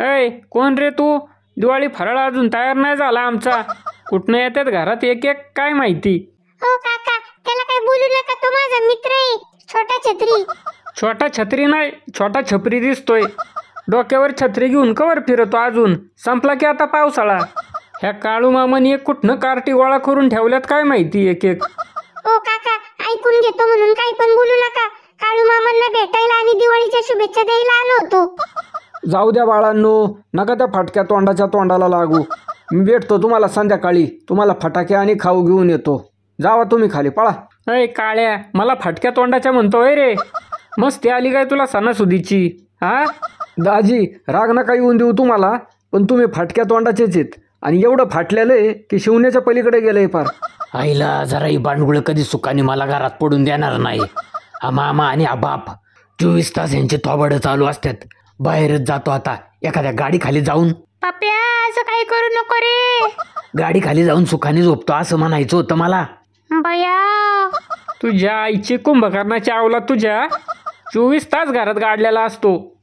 ऐ कोण रे तू? दिवाळी फराळ अजून तयार नाही झाला आमचा. कुठनं येतात घरात एक एक काय माहिती. हो काका, त्याला काही बोलू नका, तो माझा मित्र आहे छोटा छत्री. छोटा छत्री नाही, छोटा छपरी दिसतोय. डोक्यावर छत्री घेऊन कवर फिरतो अजून? संपला की आता पावसाळा. ह्या काळू मामाने एक कुठनं कार्टी गोळा करून ठेवल्यात काय माहिती एक एक. हो काका, ऐकून घेतो म्हणून काही पण बोलू नका. काळू मामांना भेटायला आणि दिवाळीच्या शुभेच्छा द्यायला आलो होतो. जाऊ द्या बाळांनो, नका त्या फटक्या तोंडाच्या तोंडाला लागू. मी भेटतो तुम्हाला संध्याकाळी. तुम्हाला फटाके आणि खाऊ घेऊन येतो. जावा तुम्ही खाली, पळा. अय काळ्या, मला फटक्या तोंडाच्या म्हणतोय रे. मस्ती आली काय तुला सणासुदीची? हा दाजी, राग नका येऊन देऊ तुम्हाला, पण तुम्ही फटक्या तोंडाचेच आहेत. आणि एवढं फाटलेलं आहे की शिवण्याच्या पलीकडे गेलंय फार. आईला जरा ही बांडगुळ कधी सुखाने मला घरात पडून देणार नाही. हा मामा आणि हा बाप 24 तास यांचे थोबाडं चालू असतात. बाहेरच जातो आता एखाद्या गाडी खाली जाऊन. पप्या, असं काही करू नको रे. गाडी खाली जाऊन सुखाने झोपतो असं म्हणायचं होतं मला. बया, तुझ्या आईची कुंभकर्णाची आवला तुझ्या. 24 तास घरात गाडलेला असतो.